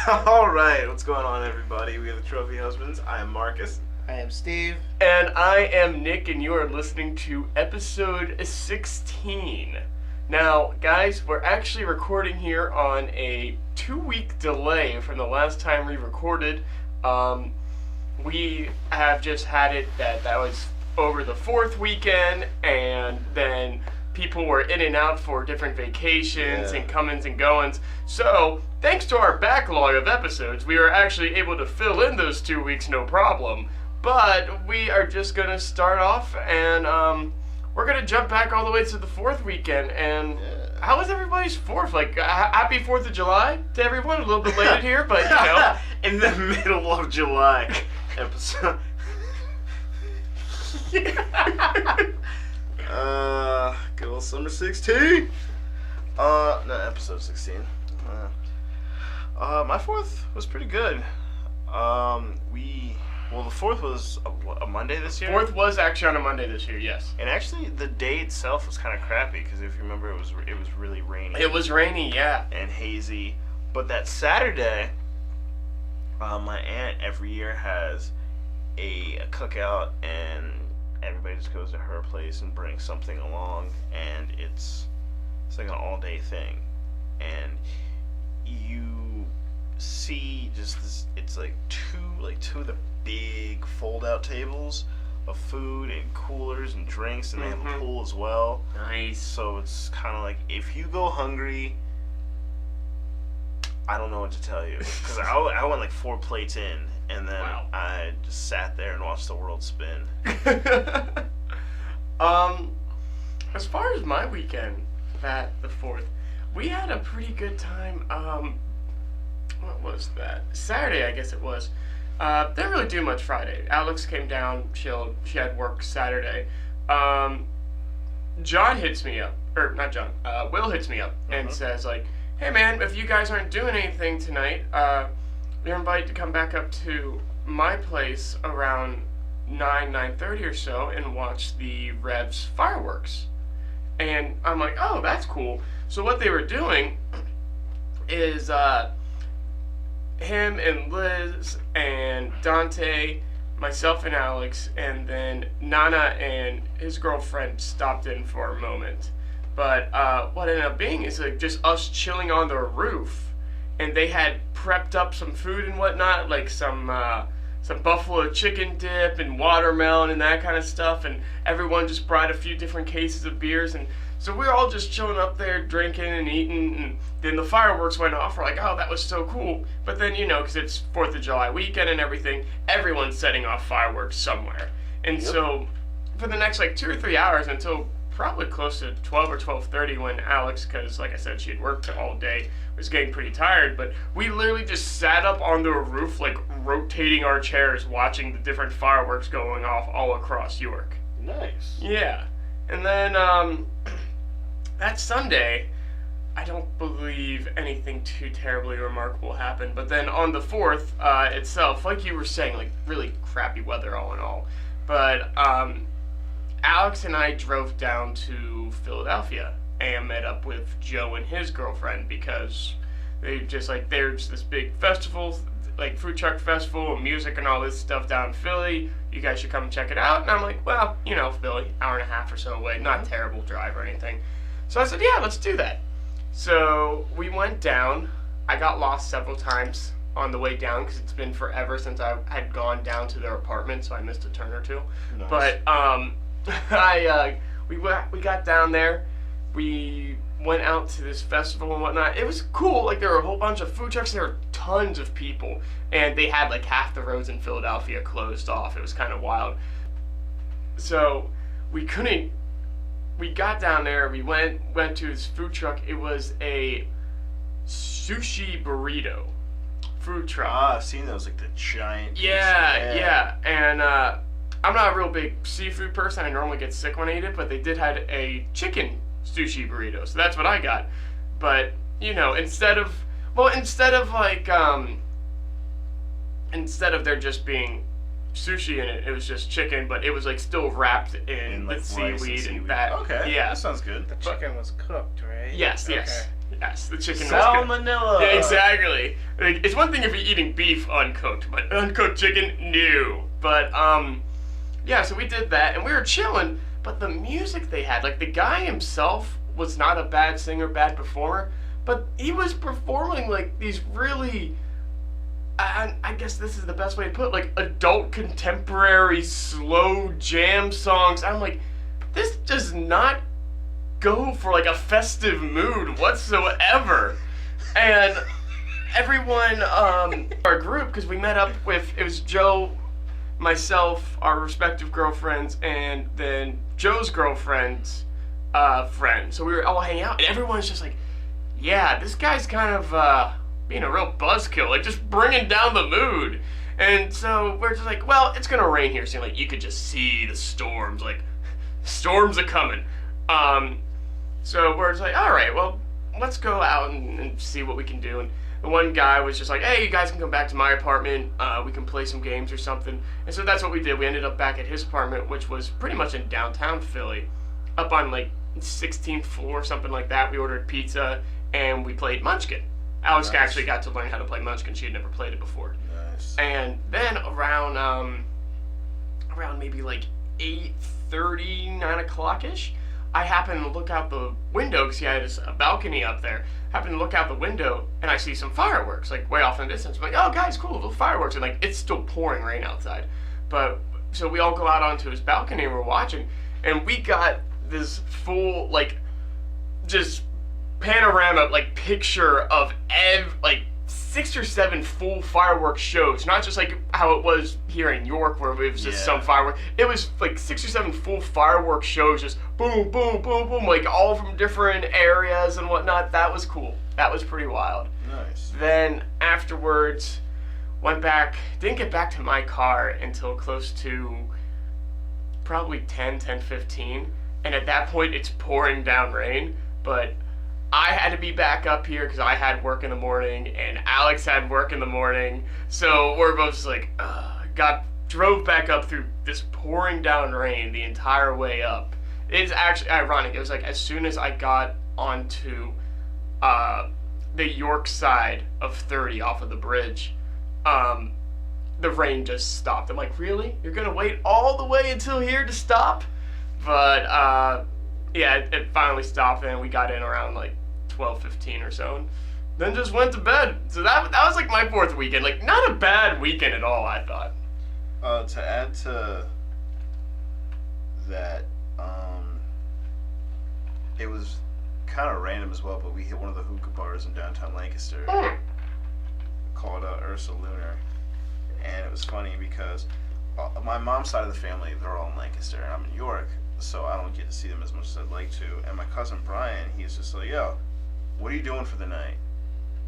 All right, what's going on, everybody? We are the Trophy Husbands. I am Marcus. I am Steve. And I am Nick, and you are listening to episode 16. Now, guys, we're actually recording here on a 2-week delay from the last time we recorded. We have just had it that was over the 4th weekend, and then people were in and out for different vacations and comings and goings. So, thanks to our backlog of episodes, we were actually able to fill in those 2 weeks no problem. But we are just going to start off, and we're going to jump back all the way to the 4th weekend. And how was everybody's 4th? Like, happy 4th of July to everyone. A little bit late here, but, you know. In the middle of July episode. Good old summer 16. No, episode 16. My 4th was pretty good. The 4th was a Monday this year. 4th was actually on a Monday this year, yes. And actually, the day itself was kind of crappy because if you remember, it was really rainy. It was rainy, yeah. And hazy. But that Saturday, my aunt every year has a cookout, and everybody just goes to her place and brings something along, and it's like an all-day thing, and you see just this. It's like two of the big fold-out tables of food and coolers and drinks, and they have a pool as well. Nice. So it's kind of like if you go hungry, I don't know what to tell you, because I went like 4 plates in, and then I just sat there and watched the world spin. As far as my weekend, the 4th, we had a pretty good time. What was that? Saturday, I guess it was. Didn't really do much Friday. Alex came down, chilled. She had work Saturday. John hits me up, or not John. Will hits me up and says like, "Hey man, if you guys aren't doing anything tonight, you're invited to come back up to my place around 9:30 or so and watch the Revs fireworks." And I'm like, "Oh, that's cool." So what they were doing is him and Liz and Dante, myself and Alex, and then Nana and his girlfriend stopped in for a moment. But what ended up being is like just us chilling on the roof, and they had prepped up some food and whatnot, like some buffalo chicken dip and watermelon and that kind of stuff, and everyone just brought a few different cases of beers, and so we were all just chilling up there drinking and eating, and then the fireworks went off. We're like, oh, that was so cool. But then, you know, because it's 4th of July weekend and everything, everyone's setting off fireworks somewhere. And so for the next like 2 or 3 hours until probably close to 12 or 12:30 when Alex, because like I said, she had worked all day, was getting pretty tired, but we literally just sat up on the roof, like rotating our chairs, watching the different fireworks going off all across York. Nice. Yeah. And then that Sunday, I don't believe anything too terribly remarkable happened, but then on the 4th itself, like you were saying, like really crappy weather all in all, but Alex and I drove down to Philadelphia and met up with Joe and his girlfriend because they just like, there's this big festival, like food truck festival and music and all this stuff down in Philly. You guys should come check it out. And I'm like, well, you know, Philly, hour and a half or so away, not a terrible drive or anything. So I said, yeah, let's do that. So we went down. I got lost several times on the way down because it's been forever since I had gone down to their apartment, so I missed a turn or two. Nice. But we got down there. We went out to this festival and whatnot. It was cool. Like, there were a whole bunch of food trucks. There were tons of people, and they had like half the roads in Philadelphia closed off. It was kind of wild. So we got down there. We went to his food truck. It was a sushi burrito food truck. Ah, I've seen those, like the giant. Yeah. And I'm not a real big seafood person. I normally get sick when I eat it, but they did have a chicken sushi burrito, so that's what I got. But you know, instead of there just being sushi in it, it was just chicken, but it was like still wrapped in like with seaweed and that. Okay, yeah, that sounds good. The chicken was cooked, right? Yes. Yes, the chicken Salmonella. Yeah, exactly. Like, it's one thing if you're eating beef uncooked, but uncooked chicken, no. But yeah, so we did that, and we were chilling. But the music they had, like the guy himself was not a bad singer, bad performer, but he was performing like these really, I guess this is the best way to put it, like adult contemporary slow jam songs. I'm like, this does not go for like a festive mood whatsoever. And everyone, our group, because we met up with, it was Joe, myself, our respective girlfriends, and then Joe's girlfriend's friend. So we were all hanging out, and everyone's just like, yeah, this guy's kind of being a real buzzkill, like just bringing down the mood. And so we're just like, well, it's gonna rain here soon. Like you could just see the storms, like storms are coming. So we're just like, all right, well, let's go out and see what we can do. And the one guy was just like, hey, you guys can come back to my apartment. We can play some games or something. And so that's what we did. We ended up back at his apartment, which was pretty much in downtown Philly, up on like 16th floor, something like that. We ordered pizza and we played Munchkin. Alex actually got to learn how to play Munchkin. She had never played it before. Nice. And then around maybe like 8:30, 9 o'clock-ish, I happened to look out the window because he had a balcony up there. Happened to look out the window and I see some fireworks, like way off in the distance. I'm like, oh guys, cool, little fireworks. And like, it's still pouring rain outside. But, so we all go out onto his balcony and we're watching. And we got this full, like, just panorama, like, picture of like 6 or 7 full fireworks shows. Not just like how it was here in York where it was just some fireworks. It was like 6 or 7 full fireworks shows, just boom, boom, boom, boom, like all from different areas and whatnot. That was cool. That was pretty wild. Nice. Then afterwards, went back, didn't get back to my car until close to probably 10:15. And at that point, it's pouring down rain. But I had to be back up here because I had work in the morning and Alex had work in the morning. So we're both just like, drove back up through this pouring down rain the entire way up. It's actually ironic. It was like as soon as I got onto the York side of 30 off of the bridge, the rain just stopped. I'm like, really? You're going to wait all the way until here to stop? But yeah, it finally stopped and we got in around like 12:15 or so, and then just went to bed. So that was like my 4th weekend. Like, not a bad weekend at all, I thought. To add to that, it was kind of random as well, but we hit one of the hookah bars in downtown Lancaster called Ursa Lunar, and it was funny because my mom's side of the family, they're all in Lancaster, and I'm in York, so I don't get to see them as much as I'd like to. And my cousin Brian, he's just like, yo, what are you doing for the night?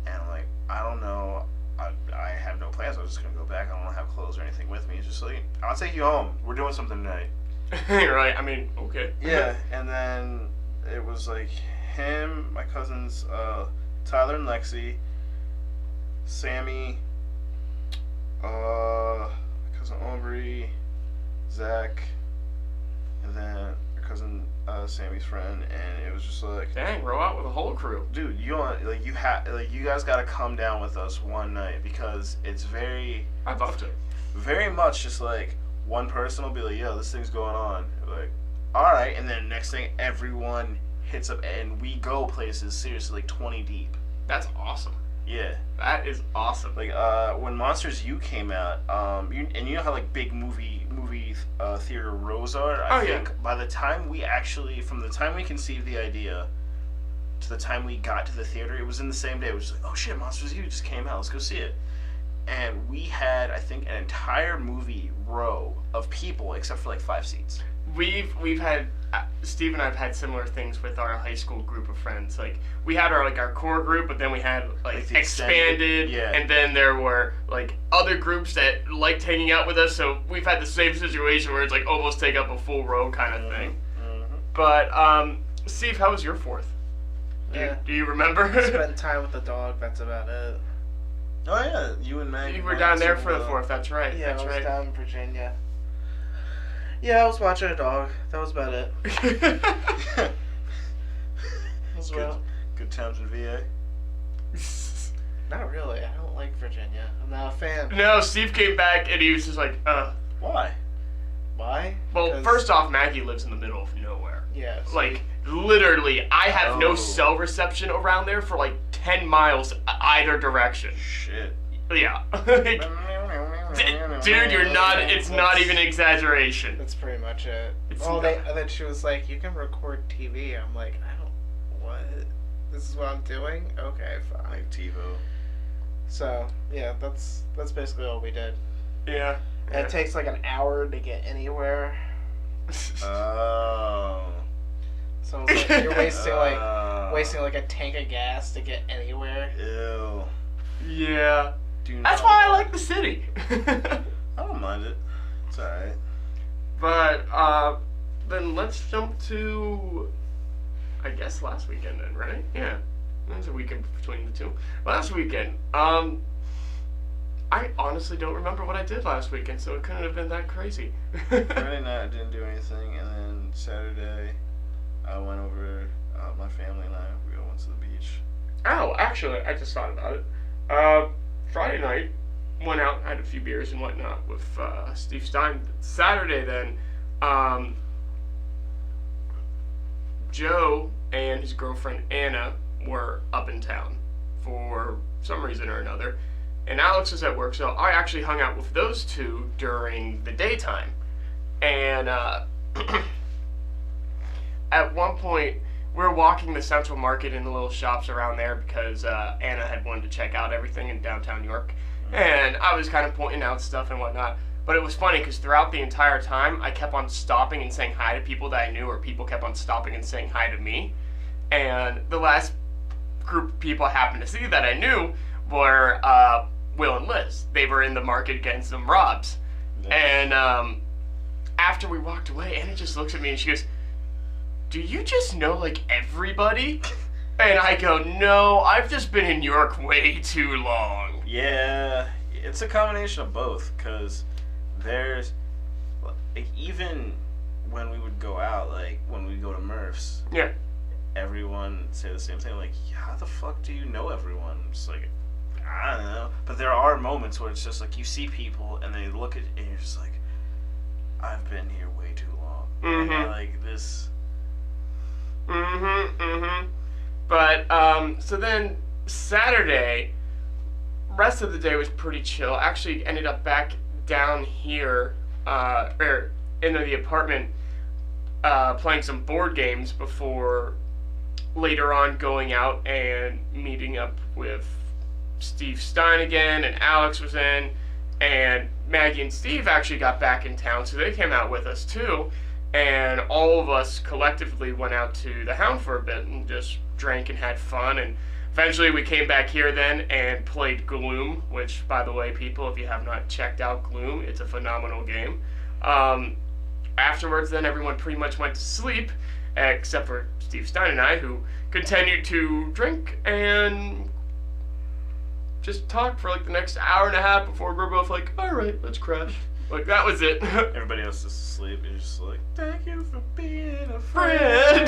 And I'm like, I don't know. I have no plans. I was just going to go back. I don't have clothes or anything with me. He's just like, I'll take you home. We're doing something tonight. Right. I mean, okay. Yeah. And then it was like him, my cousins, Tyler and Lexi, Sammy, my cousin Aubrey, Zach, and then your cousin Sammy's friend, and it was just like, dang, row out with a whole crew, dude. You guys got to come down with us one night because it's I'd love to. Very much just like one person will be like, yo, this thing's going on. Like, all right, and then next thing, everyone hits up, and we go places seriously like 20 deep. That's awesome. Yeah. That is awesome. Like when Monsters U came out, you know how like big movie theater rows are. I think by the time from the time we conceived the idea to the time we got to the theater, it was in the same day. It was like, oh shit, Monsters U just came out. Let's go see it. And we had, I think, an entire movie row of people except for like 5 seats. We've had Steve and I have had similar things with our high school group of friends. Like we had our core group, but then we had like expanded, and then there were like other groups that liked hanging out with us. So we've had the same situation where it's like almost take up a full row kind of thing. Mm-hmm. But Steve, how was your 4th? Do you remember? Spend time with the dog. That's about it. Oh yeah, you and Meg. You were down there for the 4th. That's right. Yeah, that's I was right. down in Virginia. Yeah, I was watching a dog. That was about it. Good times in VA? Not really. I don't like Virginia. I'm not a fan. No, Steve came back and he was just like, Why? Why? Well, 'Cause- first off, Maggie lives in the middle of nowhere. Yeah. so Like, literally, I have no Oh. cell reception around there for like 10 miles either direction. Shit. Yeah. Like, dude, you're not, it's not even an exaggeration. That's pretty much it. It's Oh, not- and then she was like, "You can record TV." I'm like, I don't. What? This is what I'm doing? Okay, fine. Like TiVo. So yeah, that's basically all we did. Yeah. And it takes like an hour to get anywhere. Oh. So it's like you're wasting Oh. like a tank of gas to get anywhere. Ew. Yeah. Do That's not- why I like the city. I don't mind it. It's alright. But, then let's jump to, I guess, last weekend then, right? Yeah. There's a weekend between the two. Last weekend, I honestly don't remember what I did last weekend, so it couldn't have been that crazy. Friday night I didn't do anything, and then Saturday I went over, my family and we all went to the beach. Oh, actually, I just thought about it. Friday night, went out, had a few beers and whatnot with Steve Stein. Saturday then, Joe and his girlfriend Anna were up in town for some reason or another, and Alex was at work, so I actually hung out with those two during the daytime. And at one point, we were walking the Central Market in the little shops around there because Anna had wanted to check out everything in downtown New York. And I was kind of pointing out stuff and whatnot. But it was funny because throughout the entire time, I kept on stopping and saying hi to people that I knew, or people kept on stopping and saying hi to me. And the last group of people I happened to see that I knew were Will and Liz. They were in the market getting some Robs. And after we walked away, Anna just looks at me and she goes, "Do you just know, like, everybody?" And I go, "No, I've just been in New York way too long." Yeah, it's a combination of both, because there's, like, even when we would go out, like, when we go to Murph's, Yeah. everyone say the same thing, like, how the fuck do you know everyone? It's like, I don't know. But there are moments where it's just like, you see people, and they look at it, and you're just like, I've been here way too long. Mhm. Like, this... But, so then Saturday, rest of the day was pretty chill. Actually ended up back down here, or into the apartment, playing some board games before later on going out and meeting up with Steve Stein again, and Alex was in, and Maggie and Steve actually got back in town, so they came out with us too. And all of us collectively went out to the Hound for a bit and just drank and had fun. And eventually we came back here then and played Gloom, which, by the way, people, if you have not checked out Gloom, it's a phenomenal game. Afterwards, then everyone pretty much went to sleep, except for Steve Stein and I, who continued to drink and just talk for like the next hour and a half before we were both like, all right, let's crash. Like, that was it. Everybody else is asleep, and you're just like, thank you for being a friend.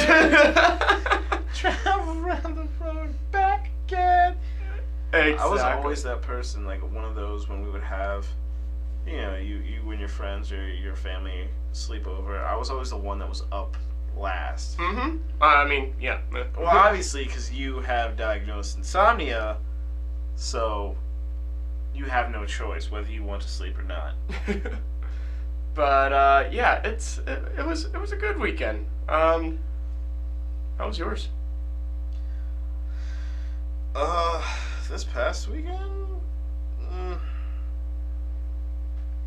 Travel around the road back again. Exactly. I was always that person, like one of those when we would have, you know, you and your friends or your family sleep over. I was always the one that was up last. I mean, yeah. Well, obviously, because you have diagnosed insomnia, so you have no choice whether you want to sleep or not. But yeah, it was a good weekend. How was yours? This past weekend?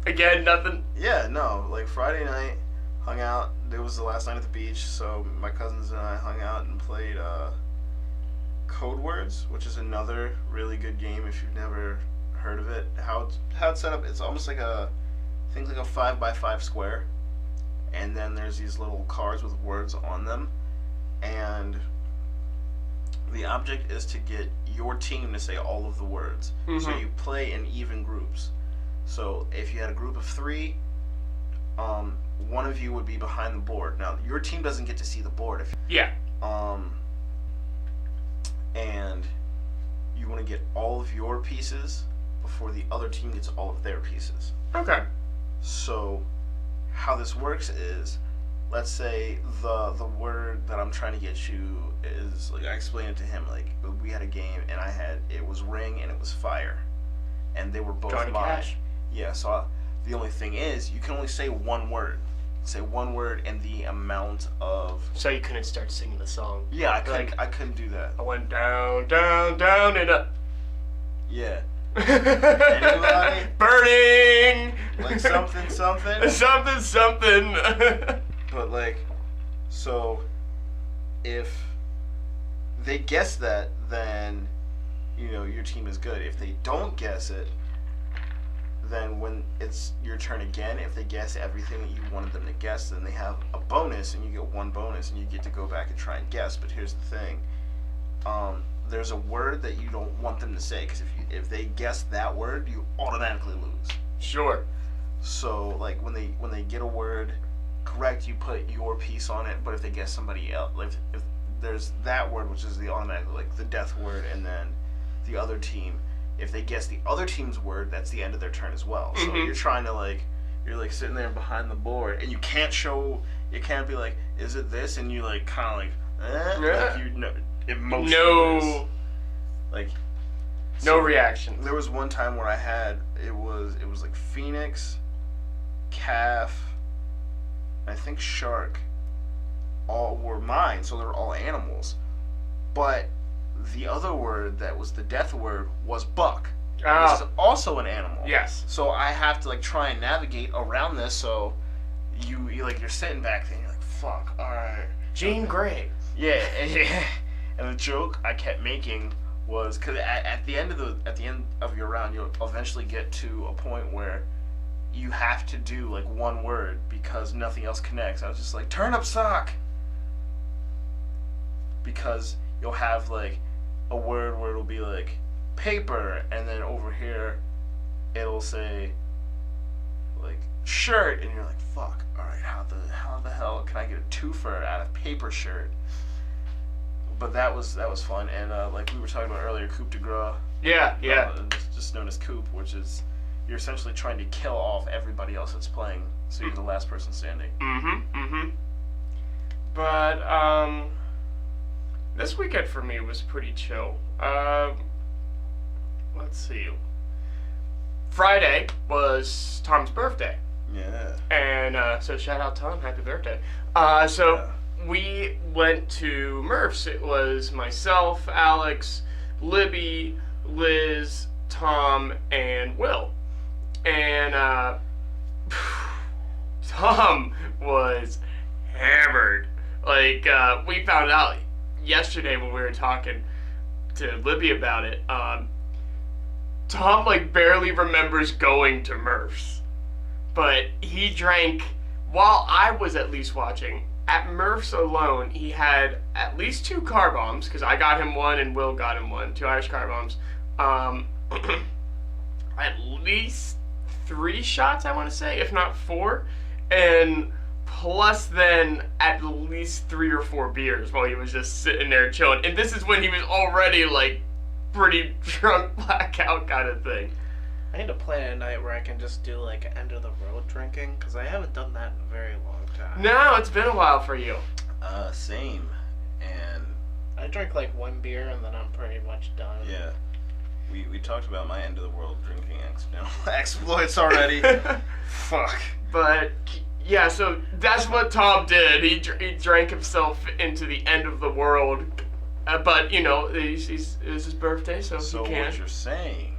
Again, nothing. Yeah, no, like Friday night, hung out. It was the last night at the beach, so my cousins and I hung out and played Code Words, which is another really good game if you've never heard of it. How it's set up, it's almost like I think like a 5x5 square, and then there's these little cards with words on them, and the object is to get your team to say all of the words. So you play in even groups. So if you had a group of 3, one of you would be behind the board. Now your team doesn't get to see the board. Yeah. and you want to get all of your pieces before the other team gets all of their pieces. Okay. So how this works is, let's say the word that I'm trying to get you is, like, I explained it to him, like, we had a game and it was ring and it was fire, and they were both Johnny mine. Cash. Yeah. So the only thing is, you can only say one word. Say one word and the amount of. So you couldn't start singing the song. Yeah, Like- I couldn't do that. I went down, down, down, and up. Yeah. Anybody? Burning. Like something. something, something. But, like, so if they guess that, then, you know, your team is good. If they don't guess it, then when it's your turn again, if they guess everything that you wanted them to guess, then they have a bonus, and you get one bonus, and you get to go back and try and guess. But here's the thing. There's a word that you don't want them to say, because if they guess that word, you automatically lose. Sure. So, like, when they get a word correct, you put your piece on it. But if they guess somebody else, like, if there's that word, which is the automatic, like, the death word, and then the other team, if they guess the other team's word, that's the end of their turn as well. So you're trying to, like, you're, like, sitting there behind the board, and you can't be like, is it this? And you, like, kind of like, like, you know, emotionless. No. Like, No reaction. There was one time where I had, it was like Phoenix, Calf, I think Shark, all were mine, so they're all animals. But the other word that was the death word was buck. Which is also an animal. Yes. So I have to, like, try and navigate around this. So you like, you're sitting back there and you're like, fuck, all right. Jean Grey. Yeah, and the joke I kept making was, because at the end of your round, you'll eventually get to a point where you have to do, like, one word because nothing else connects. I was just like, turnip sock, because you'll have, like, a word where it'll be like paper, and then over here it'll say, like, shirt, and you're like, fuck, all right, how the hell can I get a twofer out of paper shirt? But that was fun, and like we were talking about earlier, coup de grace. Yeah. Just known as coup, which is you're essentially trying to kill off everybody else that's playing, so you're the last person standing. But this weekend for me was pretty chill. Let's see. Friday was Tom's birthday. Yeah. And so shout out Tom, happy birthday. We went to Murph's. It was myself, Alex, Libby, Liz, Tom, and Will. And Tom was hammered. Like, we found out yesterday when we were talking to Libby about it. Tom, like, barely remembers going to Murph's. But he drank, while I was at least watching, at Murph's alone, he had at least 2 car bombs, because I got him one and Will got him one, 2 Irish car bombs. At least 3 shots, I want to say, if not 4. And plus then at least 3 or 4 beers while he was just sitting there chilling. And this is when he was already, like, pretty drunk, blackout kind of thing. I need to plan a night where I can just do, like, end of the road drinking, because I haven't done that in a very long time. No, it's been a while for you. Same. And I drink, like, 1 beer and then I'm pretty much done. yeah, we talked about my end of the world drinking exploits already. Fuck. But yeah, so that's what Tom did. He drank himself into the end of the world. But you know, it was his birthday, so he can. What you're saying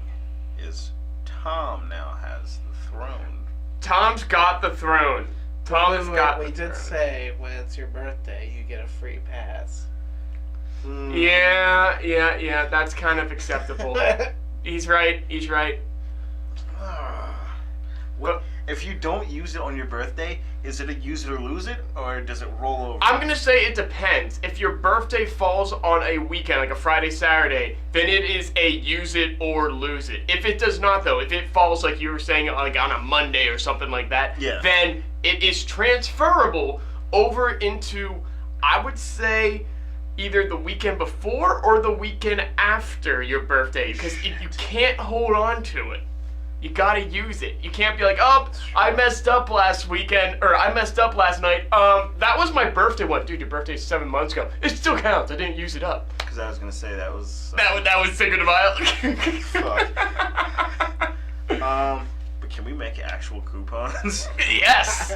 is Tom now has the throne. Tom's got the throne. Tom has got We the did throne. say when it's your birthday, you get a free pass. Yeah, that's kind of acceptable. He's right. What if you don't use it on your birthday? Is it a use it or lose it, or does it roll over? I'm gonna say it depends. If your birthday falls on a weekend, like a Friday, Saturday, then it is a use it or lose it. If it does not, though, if it falls like you were saying, like on a Monday or something like that, then it is transferable over into, I would say, either the weekend before or the weekend after your birthday, because you can't hold on to it. You gotta use it. You can't be like, oh, I messed up last weekend, or I messed up last night. That was my birthday one. Dude, your birthday's 7 months ago. It still counts. I didn't use it up. Because I was going to say that was... That was Cinco de Mayo. Fuck. But can we make actual coupons? Yes,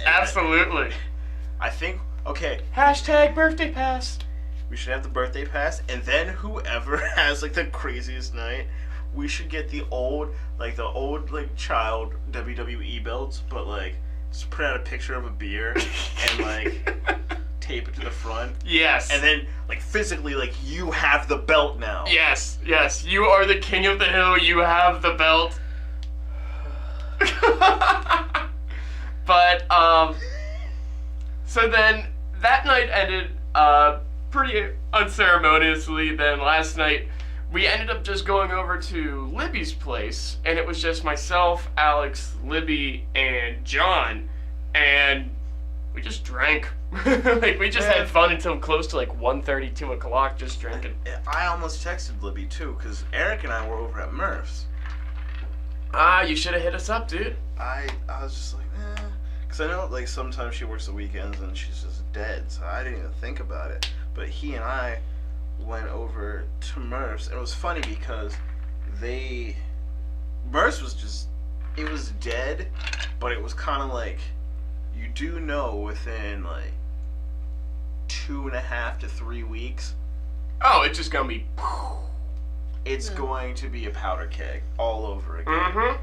absolutely. I think, okay, Hashtag birthday pass. we should have the birthday pass, and then whoever has, like, the craziest night, we should get the old child WWE belts, but, like, just print out a picture of a beer and, like, tape it to the front. Yes. And then, like, physically, like, you have the belt now. Yes. You are the king of the hill. You have the belt. But, so then that night ended, pretty unceremoniously. Then last night, we ended up just going over to Libby's place, and it was just myself, Alex, Libby, and John, and we just drank. Like, we just had fun until close to, like, 1:30, 2 o'clock, just drinking. I almost texted Libby, too, because Eric and I were over at Murph's. You should have hit us up, dude. I was just like, because I know, like, sometimes she works the weekends and she's just dead, so I didn't even think about it. But he and I went over to Murph's, and it was funny because Murph's was just, it was dead, but it was kind of like, you do know within, like, 2.5 to 3 weeks, Oh, it's just gonna be... it's going to be a powder keg all over again. Mm-hmm.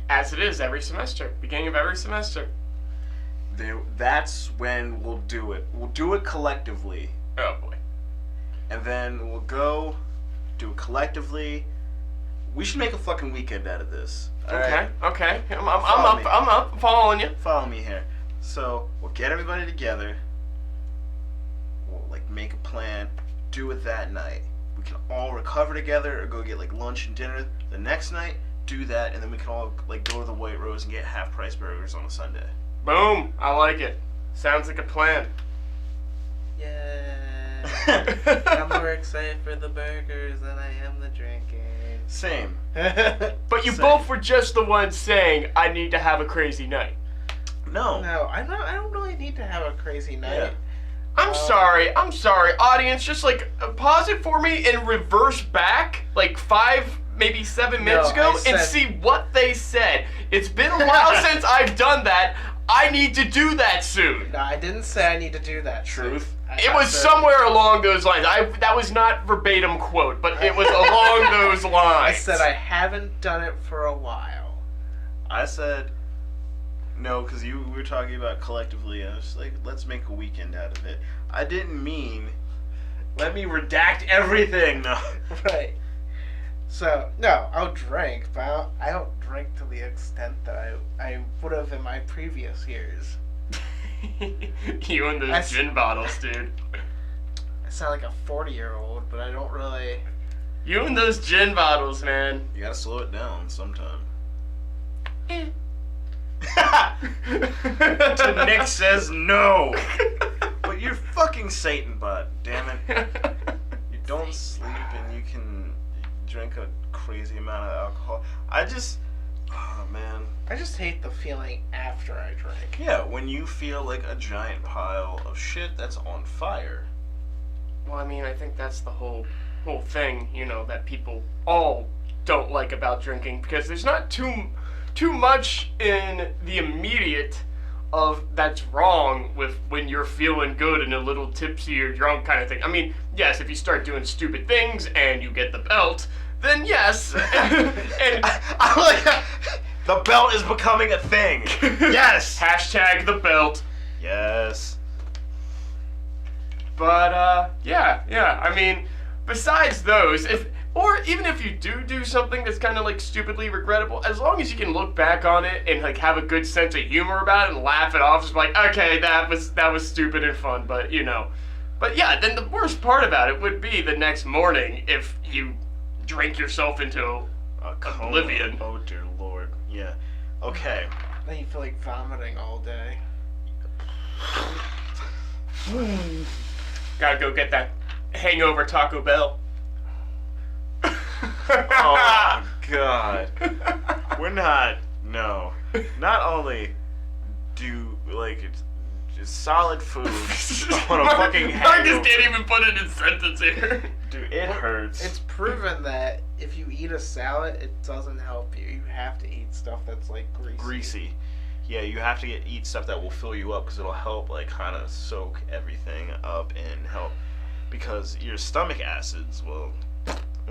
As it is every semester. Beginning of every semester. That's when we'll do it. We'll do it collectively. Oh, boy. And then we'll go do it collectively. We should make a fucking weekend out of this. Okay. I'm Follow me. up. I'm following you. Follow me here. So we'll get everybody together. We'll like make a plan. Do it that night. We can all recover together or go get like lunch and dinner the next night. Do that, and then we can all like go to the White Rose and get half-price burgers on a Sunday. Boom. I like it. Sounds like a plan. Yeah. I'm more excited for the burgers than I am the drinking. Same. But you Same. both were just the ones saying, I need to have a crazy night. No. No, I don't really need to have a crazy night. Yeah. I'm sorry, audience, just like pause it for me and reverse back like 5, maybe 7 minutes ago and see what they said. It's been a while since I've done that. I need to do that soon. No, I didn't say I need to do that. Truth. It was somewhere along those lines. That was not verbatim quote, but it was along those lines. I said I haven't done it for a while. I said no, because we were talking about collectively. I was like, let's make a weekend out of it. I didn't mean, let me redact everything. No. Right. So, no, I'll drink, but I don't drink to the extent that I would have in my previous years. You and those gin bottles, dude. I sound like a 40-year-old, but I don't really... You and those gin bottles, man. You gotta slow it down sometime. Nick says no. But you're fucking Satan, bud. Damn it. You don't sleep and you can drink a crazy amount of alcohol. Oh man. I just hate the feeling after I drink. Yeah, when you feel like a giant pile of shit that's on fire. Well, I mean, I think that's the whole thing, that people all don't like about drinking, because there's not too much in the immediate of that's wrong with when you're feeling good and a little tipsy or drunk kind of thing. I mean, yes, if you start doing stupid things and you get the belt, then yes. and I like the belt is becoming a thing. Yes. Hashtag the belt. Yes. But yeah. I mean, besides those, even if you do something that's kind of like stupidly regrettable, as long as you can look back on it and like have a good sense of humor about it and laugh it off, just like, okay, that was stupid and fun, but But yeah, then the worst part about it would be the next morning if you drink yourself into oblivion. Oh dear Lord. Yeah. Okay. Then you feel like vomiting all day. Gotta go get that hangover Taco Bell. Oh God. We're not. No. Not only do like it's just solid food on a fucking hangover. Marcus can't even put it in sentence here. Dude, it hurts. It's proven that if you eat a salad, it doesn't help you. You have to eat stuff that's like greasy. Yeah, you have to eat stuff that will fill you up because it'll help like kind of soak everything up and help because your stomach acids will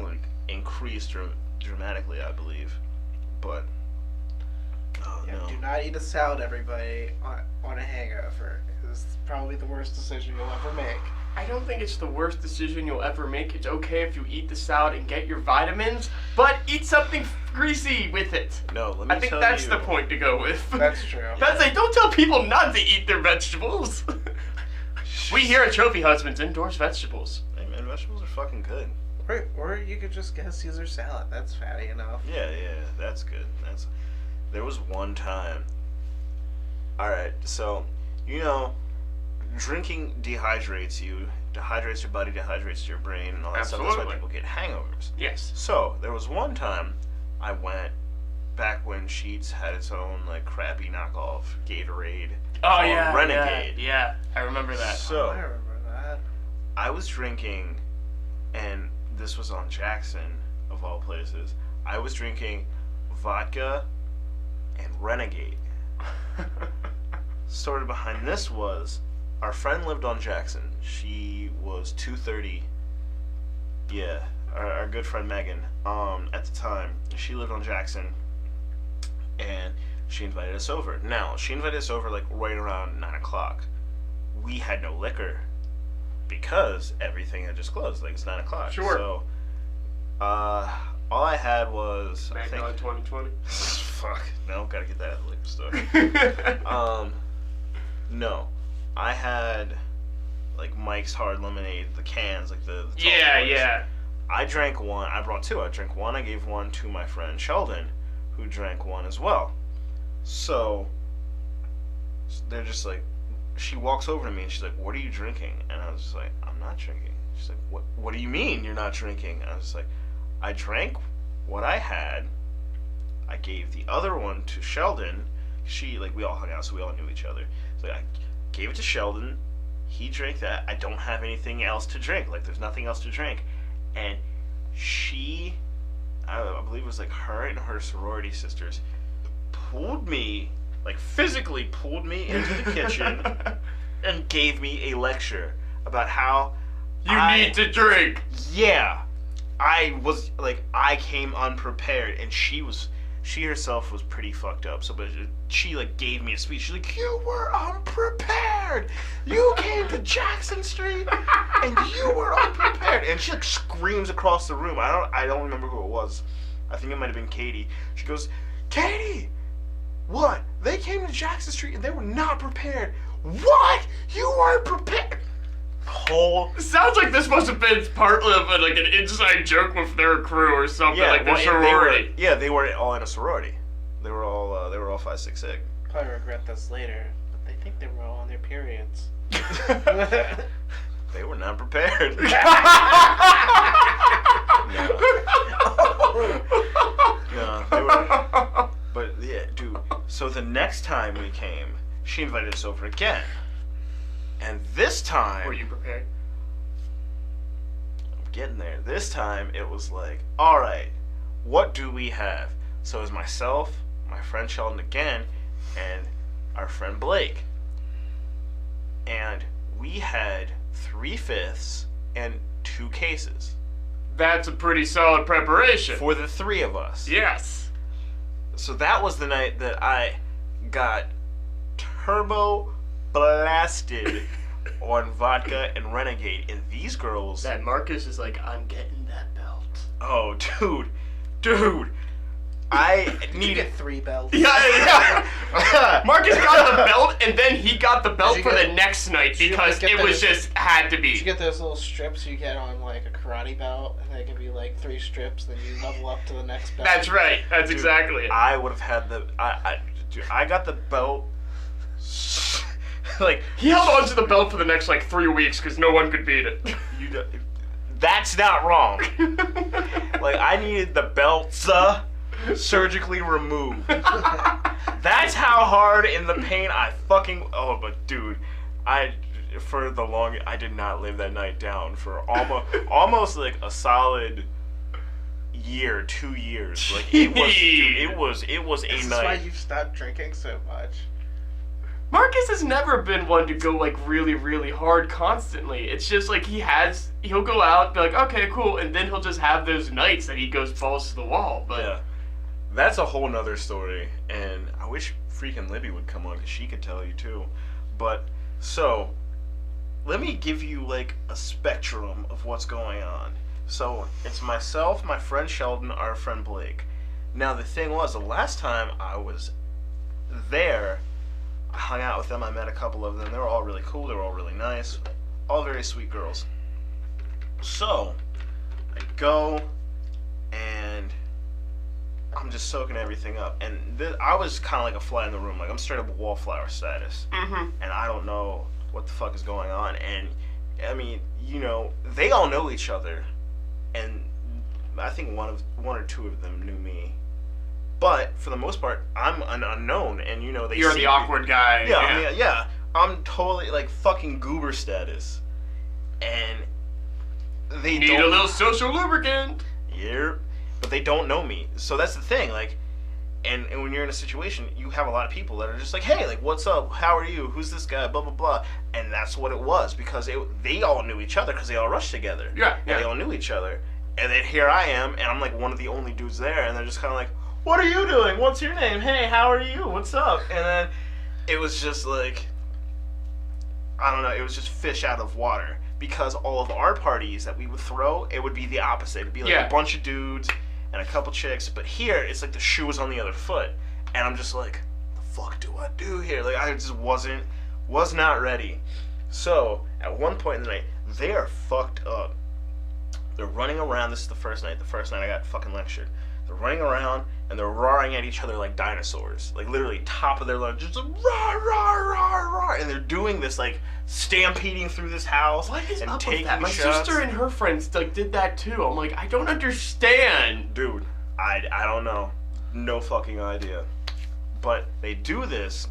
like increase dramatically, I believe. But no. Do not eat a salad, everybody, on a hangover. It's probably the worst decision you'll ever make. I don't think it's the worst decision you'll ever make. It's okay if you eat the salad and get your vitamins, but eat something greasy with it. No, let me I think tell that's you. the point to go with. That's true. That's like, don't tell people not to eat their vegetables. We here at Trophy Husbands endorse vegetables. Hey man, vegetables are fucking good. Or you could just get a Caesar salad. That's fatty enough. Yeah, that's good. There was one time. Alright, so, drinking dehydrates you, dehydrates your body, dehydrates your brain, and all that stuff. That's why people get hangovers. Yes. So, there was one time I went, back when Sheetz had its own, like, crappy knockoff Gatorade. Oh, yeah. Renegade. Yeah, I remember that. So, I remember that. I was drinking, and this was on Jackson, of all places. I was drinking vodka and Renegade. Story behind this was, our friend lived on Jackson. She was 230. Yeah, our good friend Megan. At the time, she lived on Jackson, and she invited us over. Now, she invited us over like right around 9 o'clock. We had no liquor because everything had just closed. Like it's 9 o'clock. Sure. So, all I had was Magnolia 2020. Fuck. No, gotta get that at the liquor store. No. I had like Mike's Hard Lemonade, the cans, like the tall boys. Yeah. I drank one. I brought two. I drank one. I gave one to my friend Sheldon, who drank one as well. So they're just like, she walks over to me and she's like, "What are you drinking?" And I was just like, "I'm not drinking." She's like, What do you mean you're not drinking?" And I was just like, "I drank what I had. I gave the other one to Sheldon. We all hung out, so we all knew each other. So I gave it to Sheldon. He drank that. I don't have anything else to drink. Like, there's nothing else to drink." And she, I believe it was like her and her sorority sisters, pulled me, like physically pulled me into the kitchen and gave me a lecture about how You need to drink. Yeah. I was like, I came unprepared, and she herself was pretty fucked up. So, but she like gave me a speech. She's like, "You were unprepared. You came to Jackson Street, and you were unprepared." And she like screams across the room. I don't remember who it was. I think it might have been Katie. She goes, "Katie, what? They came to Jackson Street and they were not prepared. What? You weren't prepared." Sounds like this must have been part of like an inside joke with their crew or something, like their well, sorority. They were all in a sorority. They were all 5 6 Sig. Probably regret this later, but they think they were all on their periods. They were not prepared. No, they were. But yeah, dude. So the next time we came, she invited us over again. And this time... Were you prepared? I'm getting there. This time, it was like, alright, what do we have? So it was myself, my friend Sheldon again, and our friend Blake. And we had 3/5 and 2 cases. That's a pretty solid preparation. For the 3 of us. Yes. So that was the night that I got turbo blasted on vodka and Renegade, and these girls... That Marcus is like, "I'm getting that belt." Oh, dude. I Did you needed... get 3 belts? Yeah. Marcus got the belt, and then he got the belt Did for you get- the next night did you because get it the- was just had to Did you be. get those little strips you get on like a karate belt, and they can be like 3 strips, then you level up to the next belt? That's right. That's Dude, exactly it. I would have had the... I got the belt like He held on to the belt for the next, 3 weeks because no one could beat it. That's not wrong. Like, I needed the belt surgically removed. That's how hard in the pain I fucking... Oh, but dude, I did not live that night down for almost like a solid year, 2 years. Like, it was a This night. is why you've stopped drinking so much. Marcus has never been one to go really, really hard constantly. It's just he'll go out, be like, okay, cool, and then he'll just have those nights that he goes balls to the wall. But Yeah. That's a whole nother story, and I wish freaking Libby would come on because she could tell you too. But, so, let me give you like a spectrum of what's going on. So, it's myself, my friend Sheldon, our friend Blake. Now, the thing was, the last time I was there, I hung out with them, I met a couple of them. They were all really cool, they were all really nice, all very sweet girls. So, I go, and I'm just soaking everything up. And I was kind of like a fly in the room. Like, I'm straight up wallflower status. Mm-hmm. And I don't know what the fuck is going on. And, I mean, they all know each other. And I think one or two of them knew me. But, for the most part, I'm an unknown. And, they You're see the awkward guy. Yeah, I mean, yeah. I'm totally, like, fucking goober status. And they Need a little social lubricant. Yeah. But they don't know me. So that's the thing, like, and when you're in a situation, you have a lot of people that are just like, hey, like, what's up? How are you? Who's this guy? Blah, blah, blah. And that's what it was, because they all knew each other, because they all rushed together. Yeah, And they all knew each other. And then here I am, and I'm, like, one of the only dudes there, and they're just kind of like, what are you doing? What's your name? Hey, how are you? What's up? And then it was just, like, I don't know, it was just fish out of water. Because all of our parties that we would throw, it would be the opposite. It'd be like a bunch of dudes and a couple chicks, but here it's like the shoe was on the other foot, and I'm just like, the fuck do I do here? Like, I just was not ready. So at one point in the night, they are fucked up. They're running around. This is the first night. The first night I got fucking lectured. They're running around and they're roaring at each other like dinosaurs, like literally top of their lungs, just like roar, roar, roar, roar, and they're doing this like stampeding through this house What is and up taking with that? My shots. sister and her friends did that too. I'm like, I don't understand. Dude, I don't know. No fucking idea. But they do this,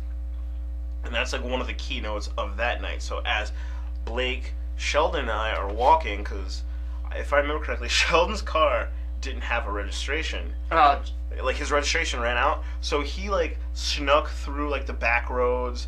and that's like one of the keynotes of that night. So as Blake, Sheldon, and I are walking, because if I remember correctly, Sheldon's car didn't have a registration. Like, his registration ran out, so he like snuck through like the back roads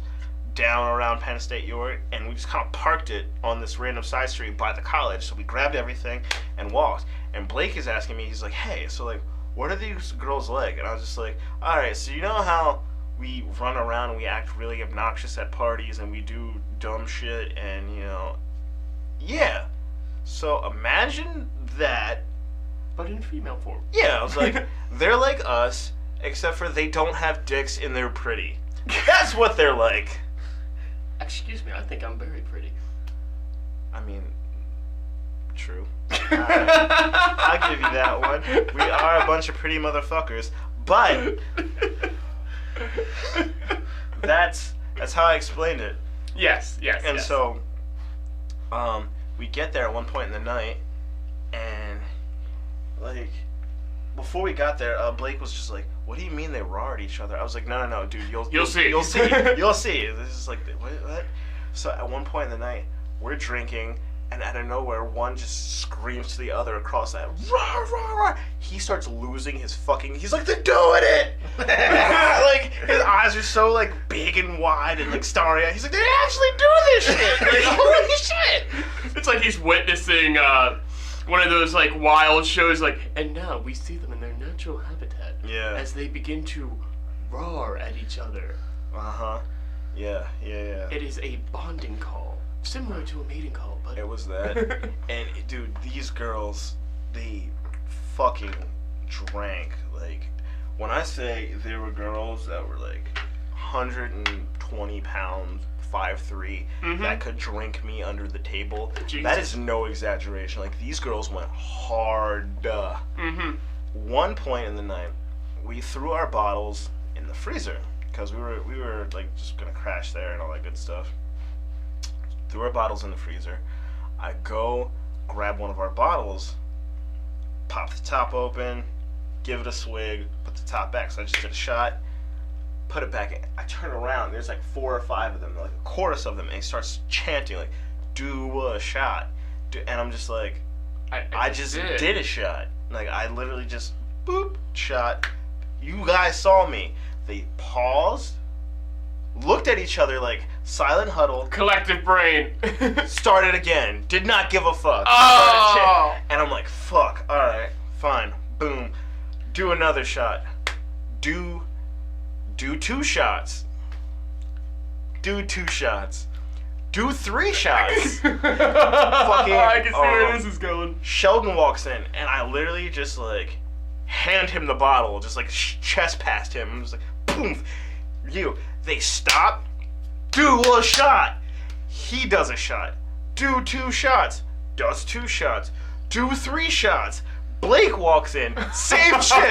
down around Penn State York, and we just kind of parked it on this random side street by the college. So we grabbed everything and walked. And Blake is asking me, he's like, hey, so like, what are these girls like? And I was just like, alright, so you know how we run around and we act really obnoxious at parties and we do dumb shit and, yeah. So imagine that. But in female form. Yeah, I was like, they're like us, except for they don't have dicks and they're pretty. That's what they're like. Excuse me, I think I'm very pretty. I mean, true. Alright, I'll give you that one. We are a bunch of pretty motherfuckers, but that's how I explained it. Yes. And so, we get there at one point in the night, and like, before we got there, Blake was just like, what do you mean they roar at each other? I was like, no, dude, you'll see. You'll see. This is like, what? So at one point in the night, we're drinking, and out of nowhere, one just screams to the other across that, roar, roar, roar. He starts losing his fucking, he's like, they're doing it! Like, his eyes are so, like, big and wide and, like, starry-eyed. He's like, they actually do this shit! Like, holy shit! It's like he's witnessing, one of those like wild shows, like, and now we see them in their natural habitat. Yeah. As they begin to roar at each other. Yeah. It is a bonding call, similar to a mating call, but It was that. And dude, these girls, they fucking drank. Like, when I say there were girls that were like 120 pounds, 5'3", that could drink me under the table. Jesus. That is no exaggeration. Like, these girls went hard. One point in the night, we threw our bottles in the freezer because we were like just gonna crash there and all that good stuff. threw our bottles in the freezer. I go grab one of our bottles, pop the top open, give it a swig, put the top back. So I just did a shot, put it back in. I turn around, there's like 4 or 5 of them, like a chorus of them, and he starts chanting like, do a shot. And I'm just like, I just did a shot. Like, I literally just, boop, shot. You guys saw me. They paused, looked at each other like silent huddle. Collective brain. Started again. Did not give a fuck. Oh! And I'm like, fuck. Alright, fine. Boom. Do another shot. Do 2 shots. Do 2 shots. Do 3 shots. Fucking, I can see where this is going. Sheldon walks in, and I literally just like hand him the bottle, just like chest past him. I'm just like, boom. They stop. Do a shot. He does a shot. Do 2 shots. Does 2 shots. Do 3 shots. Blake walks in. Same shit.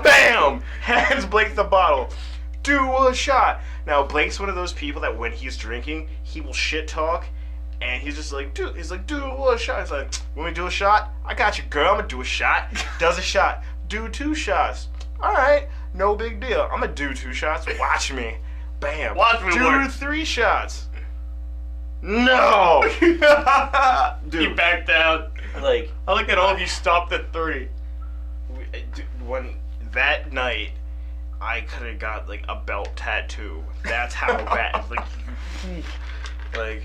Bam. Hands Blake the bottle. Do a shot. Now Blake's one of those people that when he's drinking, he will shit talk, and he's just like, dude. He's like, do a shot. He's like, want me to do a shot? I got you, girl. I'm gonna do a shot. Does a shot. Do 2 shots. All right, no big deal. I'm gonna do 2 shots. Watch me. Bam. Watch me do work. 3 shots. No. You Dude, backed down. like, I like that all of you stopped at 3. when that night, I could have got like a belt tattoo. That's how bad. Like,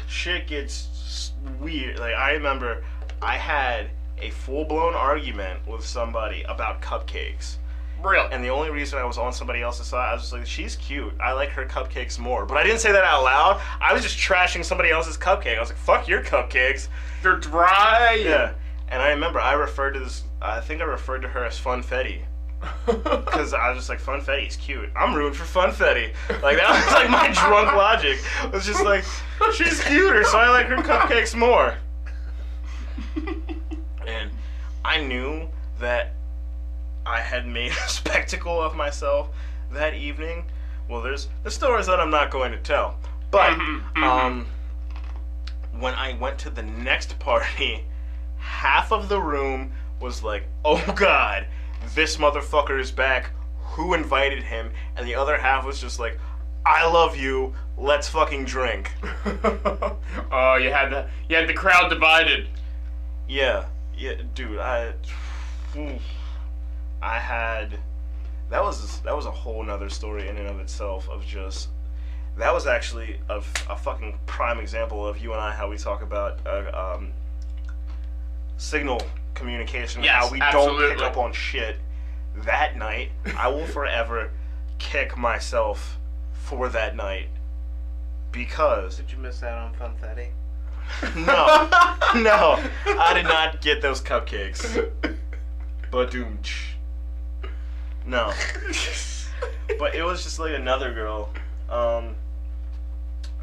shit gets weird. Like, I remember I had a full-blown argument with somebody about cupcakes. Real. And the only reason I was on somebody else's side, I was just like, she's cute. I like her cupcakes more. But I didn't say that out loud. I was just trashing somebody else's cupcake. I was like, fuck your cupcakes. They're dry. Yeah. And I remember I referred to her as Funfetti. Because I was just like, Funfetti's cute. I'm rooting for Funfetti. Like, that was like my drunk logic. It was just like, she's cuter, so I like her cupcakes more. And I knew that I had made a spectacle of myself that evening. Well, there's stories that I'm not going to tell. But, when I went to the next party, half of the room was like, oh God, this motherfucker is back. Who invited him? And the other half was just like, I love you. Let's fucking drink. Oh, you had the crowd divided. Yeah, dude. I had that was a whole nother story in and of itself. Of just that was actually a fucking prime example of you and I, how we talk about signal communication, Yes, how we absolutely. don't pick up on shit. That night, I will forever kick myself for that night because Did you miss out on Funfetti? no, I did not get those cupcakes. Ba-doom. No, but it was just like another girl.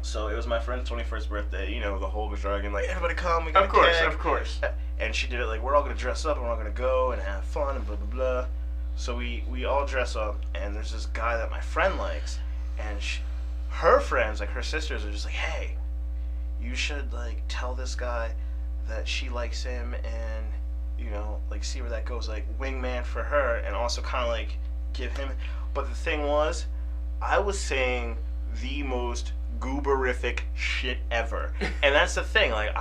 So it was my friend's 21st birthday. You know, the whole jargon, like, everybody come, we got Of course, a keg. of course. And she did it like, we're all gonna dress up and we're all gonna go and have fun and blah blah blah. So we all dress up, and there's this guy that my friend likes, and her friends, like her sisters, are just like, hey, you should like tell this guy that she likes him, and you know, like, see where that goes, like wingman for her, and also kind of like give him. But the thing was, I was saying the most gooberific shit ever, and that's the thing. Like,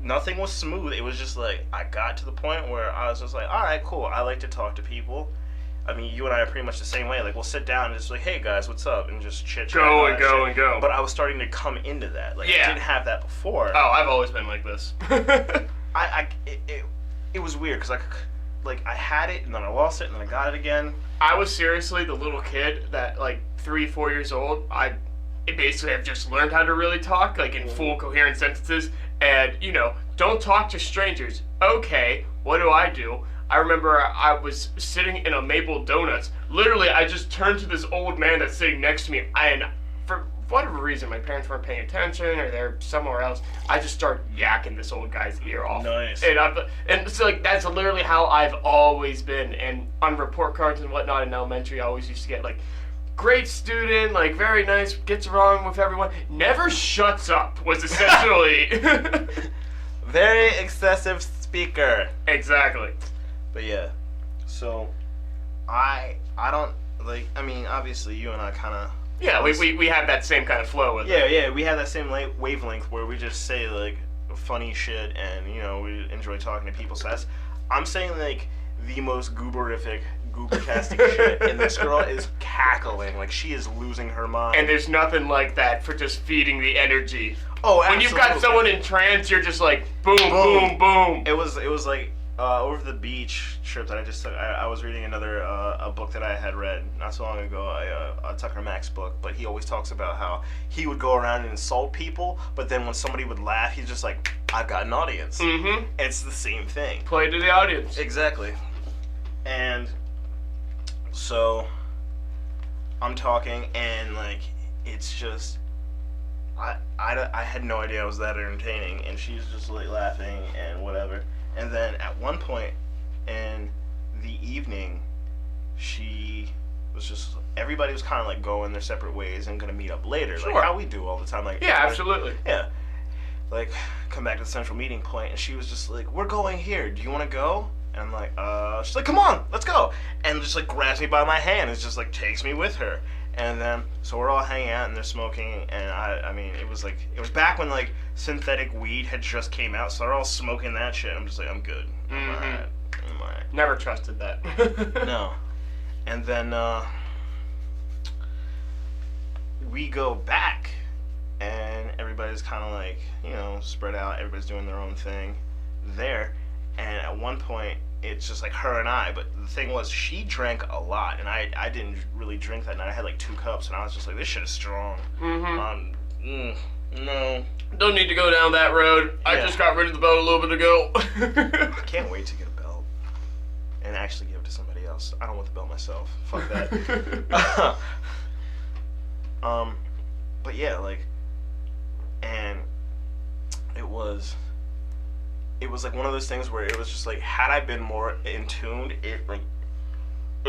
nothing was smooth. It was just like, I got to the point where I was just like, all right, cool. I like to talk to people. I mean, you and I are pretty much the same way. Like, we'll sit down and just like, hey guys, what's up, and just chit chat. Go. But I was starting to come into that. Like, Yeah. I didn't have that before. Oh, I've always been like this. It was weird because I had it and then I lost it and then I got it again. I was seriously the little kid that, like, 3-4 years old, basically have just learned how to really talk, like, in full coherent sentences, and, you know, don't talk to strangers. Okay, what do? I remember I was sitting in a Maple Donuts. Literally, I just turned to this old man that's sitting next to me, and for whatever reason, my parents weren't paying attention, or they're somewhere else. I just started yakking this old guy's ear off. Nice. And so, like, that's literally how I've always been. And on report cards and whatnot in elementary, I always used to get, like, great student, like very nice, gets along with everyone, never shuts up was essentially. Very excessive speaker. Exactly. But yeah, so I don't like. I mean, obviously, you and I kind of. Yeah, we have that same kind of flow with it. Yeah, we have that same wavelength where we just say like funny shit, and we enjoy talking to people. So I'm saying like the most goobertastic shit, and this girl is cackling like she is losing her mind. And there's nothing like that for just feeding the energy. Oh, absolutely. When you've got someone in trance, you're just like boom, boom, boom. It was like over the beach trip that I just took. I was reading another a book that I had read not so long ago, a Tucker Max book. But he always talks about how he would go around and insult people, but then when somebody would laugh, he's just like, I've got an audience. Mm-hmm. It's the same thing. Play to the audience. Exactly. And so I'm talking, and like it's just I had no idea I was that entertaining, and she's just like laughing and whatever. And then at one point in the evening, she was just everybody was kind of like going their separate ways and gonna meet up later, Sure. like how we do all the time. Like Yeah, absolutely. Yeah, like come back to the central meeting point, and she was just like, "We're going here. Do you want to go?" And I'm like, She's like, "Come on, let's go," and just like grabs me by my hand and just like takes me with her. And then, so we're all hanging out and they're smoking, and I mean, it was back when like synthetic weed had just came out, so they're all smoking that shit. I'm just like, I'm good. I'm alright. Never trusted that. No. And then we go back, and everybody's kind of like, spread out. Everybody's doing their own thing there. And at one point, it's just like her and I. But the thing was, she drank a lot, and I didn't really drink that night. I had like 2 cups, and I was just like, this shit is strong. Mm-hmm. No. Don't need to go down that road. I just got rid of the belt a little bit ago. I can't wait to get a belt and actually give it to somebody else. I don't want the belt myself. Fuck that. But yeah, like, and it was like one of those things where it was just like, had I been more in tuned, it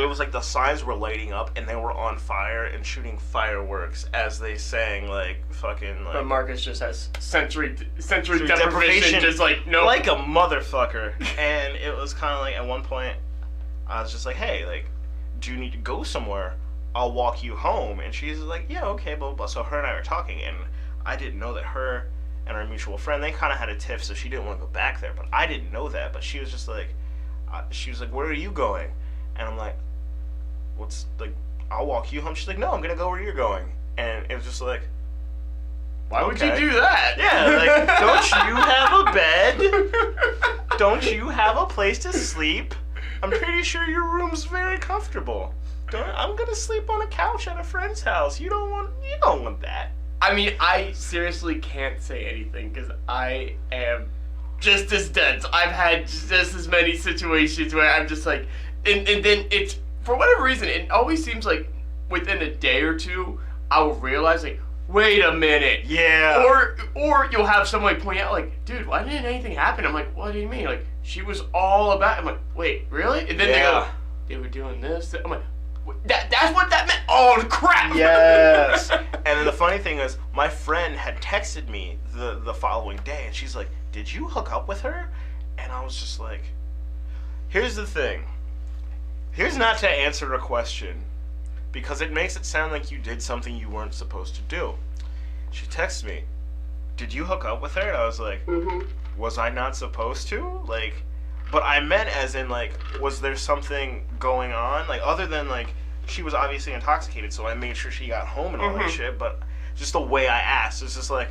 was like the signs were lighting up and they were on fire and shooting fireworks as they sang like fucking like. But Marcus just has sensory deprivation, just like no. Like a motherfucker. And it was kind of like at one point, I was just like, hey, like, do you need to go somewhere? I'll walk you home. And she's like, yeah, okay, blah, blah, blah. So her and I were talking, and I didn't know that her and our mutual friend, they kind of had a tiff, so she didn't want to go back there. But I didn't know that. But she was just like, where are you going? And I'm like, I'll walk you home. She's like, no, I'm going to go where you're going. And it was just like, why would you do that? Yeah, like, don't you have a bed? Don't you have a place to sleep? I'm pretty sure your room's very comfortable. I'm going to sleep on a couch at a friend's house. You don't want that. I mean, I seriously can't say anything because I am just as dense. I've had just as many situations where I'm just like, and then it's, for whatever reason, it always seems like within a day or two, I will realize, like, wait a minute. Yeah. Or you'll have someone point out, like, dude, why didn't anything happen? I'm like, what do you mean? Like, she was all about it. I'm like, wait, really? And then they go, they were doing this. I'm like, that's what that meant? Oh, crap. Yes. And then the funny thing is, my friend had texted me the following day, and she's like, did you hook up with her? And I was just like, here's the thing. Here's not to answer a question, because it makes it sound like you did something you weren't supposed to do. She texted me, did you hook up with her? And I was like, was I not supposed to? Like, but I meant as in, like, was there something going on? Like, other than, like, she was obviously intoxicated, so I made sure she got home and all that shit, but just the way I asked, it's just like,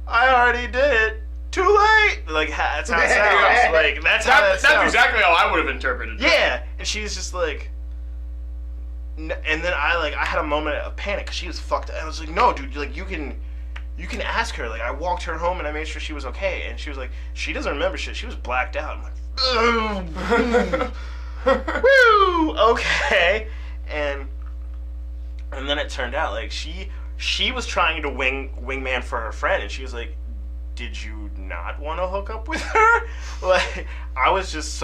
I already did it. Too late. Like, that's how it sounds. Like, that's how that sounds. That's exactly how I would have interpreted it. Yeah. And she was just like, and then I had a moment of panic because she was fucked up. I was like, no, dude, like, you can ask her. Like, I walked her home and I made sure she was okay. And she was like, she doesn't remember shit. She was blacked out. I'm like, woo, okay. And then it turned out, like, she was trying to wingman for her friend, and she was like, did you not want to hook up with her? Like, I was just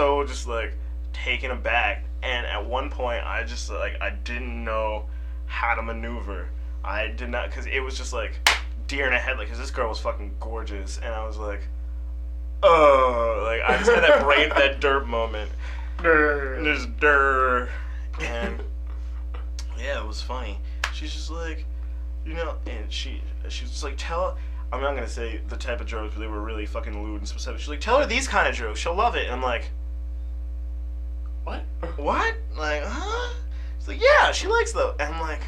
like taken aback, and at one point I just like, I didn't know how to maneuver. I did not, because it was just like deer in a headlight, because this girl was fucking gorgeous, and I was like, oh, like I just had that brain, that derp moment. There's and yeah, it was funny. She's just like, and she was just like, I'm not gonna say the type of jokes, but they were really fucking lewd and specific. She's like, tell her these kind of jokes, she'll love it. And I'm like, what? What? Like, huh? She's like, yeah, she likes those. And I'm like,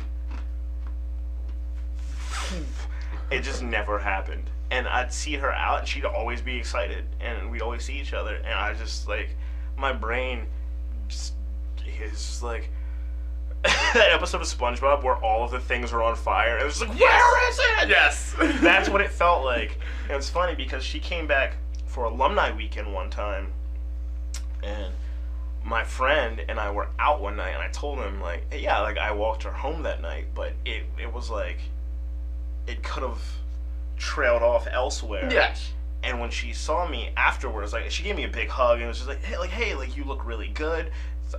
it just never happened. And I'd see her out, and she'd always be excited, and we'd always see each other, and I just, like, my brain is just like, that episode of SpongeBob where all of the things were on fire, and it was just like, where is it? Yes. That's what it felt like. And it's funny, because she came back for alumni weekend one time, and my friend and I were out one night, and I told him, like, hey, yeah, like, I walked her home that night, but it was like, it could have trailed off elsewhere. Yes. And when she saw me afterwards, like, she gave me a big hug, and it was just like, hey, like, you look really good.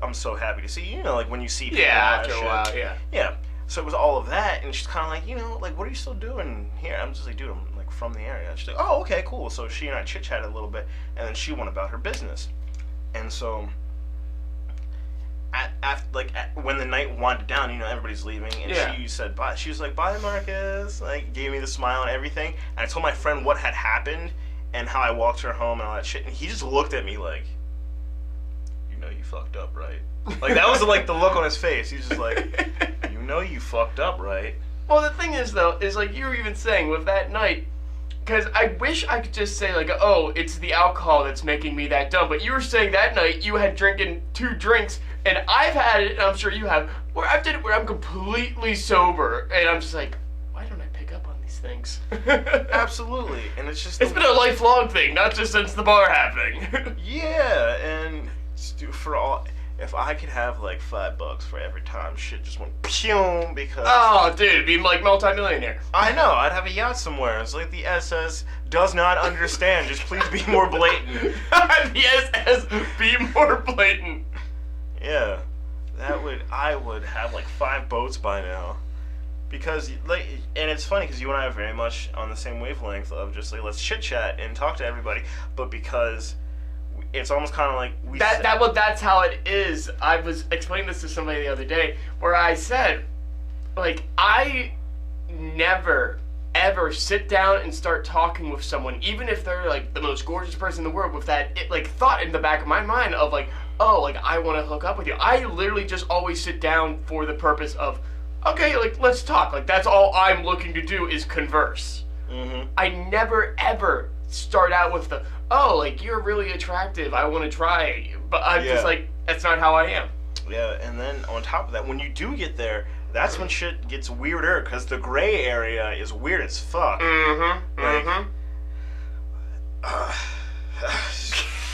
I'm so happy to see you. Like, when you see people. Yeah, after a while, yeah. Yeah. So it was all of that, and she's kind of like, like, what are you still doing here? I'm just like, dude, I'm, like, from the area. She's like, oh, okay, cool. So she and I chit-chatted a little bit, and then she went about her business. And so, when the night winded down, everybody's leaving, and she said bye. She was like, bye, Marcus. Like, gave me the smile and everything. And I told my friend what had happened and how I walked her home and all that shit, and he just looked at me like, you fucked up, right? Like, that was like the look on his face. He's just like, you fucked up, right? Well, the thing is, though, is like you were even saying with that night, because I wish I could just say, like, oh, it's the alcohol that's making me that dumb. But you were saying that night you had drinking 2 drinks, and I've had it, and I'm sure you have, where I've did it where I'm completely sober, and I'm just like, why don't I pick up on these things? Absolutely, and it's just... It's been a lifelong thing, not just since the bar happening. Yeah, and if I could have, like, $5 for every time shit just went pew, because... Oh, dude, it'd be like multi-millionaire. I know, I'd have a yacht somewhere. It's like the SS does not understand. Just please be more blatant. The SS, be more blatant. Yeah, I would have, like, 5 boats by now. Because, like, and it's funny, because you and I are very much on the same wavelength of just, like, let's chit-chat and talk to everybody, but because... It's almost kind of like that's how it is. I was explaining this to somebody the other day, where I said, like, I never ever sit down and start talking with someone, even if they're like the most gorgeous person in the world, with that thought in the back of my mind of like, oh, like, I want to hook up with you. I literally just always sit down for the purpose of, okay, like, let's talk. Like, that's all I'm looking to do is converse. Mm-hmm. I never ever start out with the, oh, like, you're really attractive, I want to try. But I'm just like, that's not how I am. Yeah, and then on top of that, when you do get there, that's when shit gets weirder, because the gray area is weird as fuck. Mm-hmm.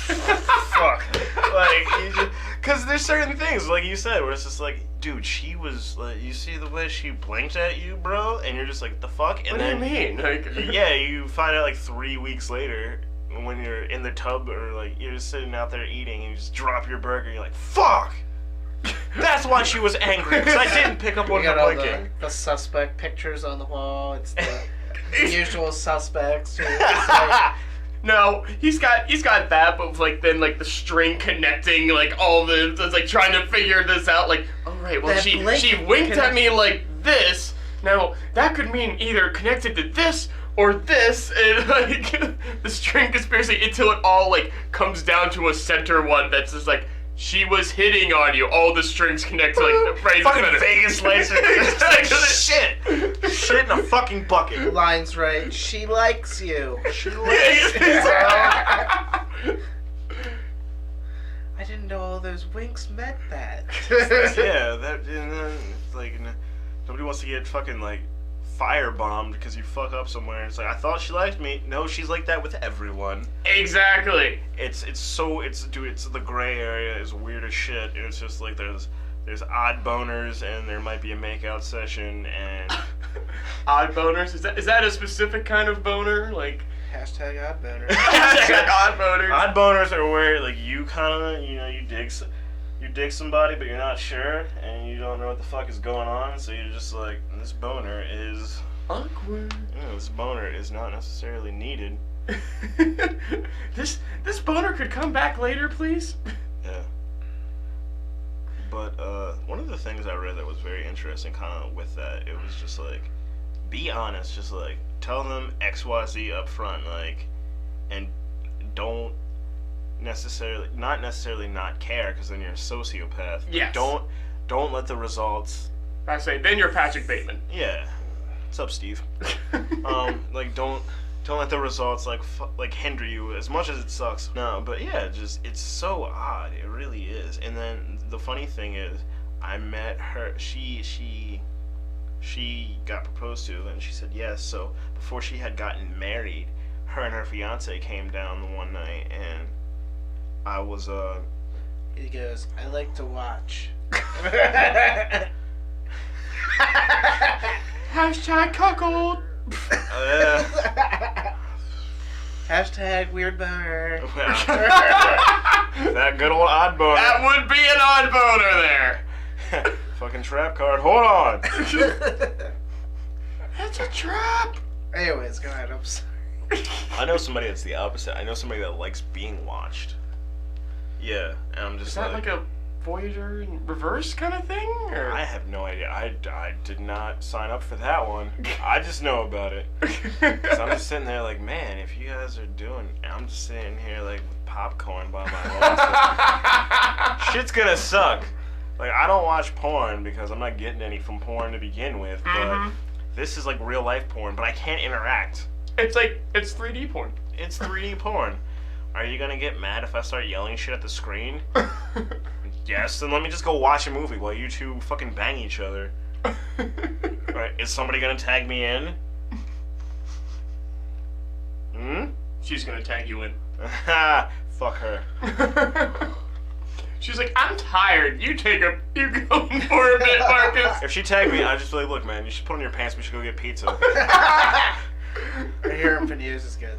Fuck. Like, because there's certain things, like you said, where it's just like, dude, she was, like, you see the way she blinked at you, bro? And you're just like, the fuck? And what do you mean? Like, yeah, you find out, like, 3 weeks later, when you're in the tub, or, like, you're just sitting out there eating, and you just drop your burger, and you're like, fuck! That's why she was angry, because I didn't pick up on her blinking. The suspect pictures on the wall, it's the usual suspects. Like, no, he's got that, but with, like, then, like, the string connecting, like, all the, it's like, trying to figure this out, like, oh, right, well, she winked at me like this, now, that could mean either connected to this, or this, and, like, the string conspiracy, until it all, like, comes down to a center one that's just, like, she was hitting on you, all the strings connect to, like, right in the center. Fucking Vegas laser. Shit in a fucking bucket. Line's right. She likes you. She likes you. I didn't know all those winks meant that. Yeah, that, and then, it's like, nobody wants to get fucking, like, firebombed because you fuck up somewhere. It's like, I thought she liked me. No, she's like that with everyone. Exactly. It's the gray area is weird as shit. And it's just like there's odd boners, and there might be a makeout session, and odd boners? Is that a specific kind of boner? Like, hashtag odd boner. Hashtag odd boners. Odd boners are where, like, you kind of, you dig you dig somebody, but you're not sure, and you don't know what the fuck is going on, so you're just like, this boner is awkward. This boner is not necessarily needed. This boner could come back later, please. Yeah. But one of the things I read that was very interesting, kind of with that, it was just like, be honest, just like tell them XYZ up front, like, and don't necessarily not care, because then you're a sociopath. Yes. Don't let the results. I say then you're Patrick Bateman. Yeah. What's up, Steve? Like don't let the results like hinder you as much as it sucks. No, but yeah, just it's so odd. It really is. And then the funny thing is, I met her. She got proposed to, and she said yes. So before she had gotten married, her and her fiance came down the one night, and I was He goes, I like to watch. Hashtag cuckold. Hashtag weird boner. That good old odd boner. That would be an odd boner there. Fucking trap card. Hold on. That's a trap. Anyways, go ahead. I'm sorry. I know somebody that's the opposite. I know somebody that likes being watched. Yeah, and I'm just Is that like a Voyager in reverse kind of thing? Or? I have no idea. I did not sign up for that one. I just know about it. So I'm just sitting there like, man, if you guys are doing, I'm just sitting here like with popcorn by my lunch. Shit's gonna suck. Like, I don't watch porn because I'm not getting any from porn to begin with, but this is like real life porn, but I can't interact. It's 3D porn. It's 3D porn. Are you gonna get mad if I start yelling shit at the screen? Yes, then let me just go watch a movie while you two fucking bang each other. Right, is somebody gonna tag me in? She's gonna tag you in. Fuck her. She's like, I'm tired. You go for a bit, Marcus. If she tagged me, I'd just be like, look, man, you should put on your pants. We should go get pizza. I hear Empanadas is good.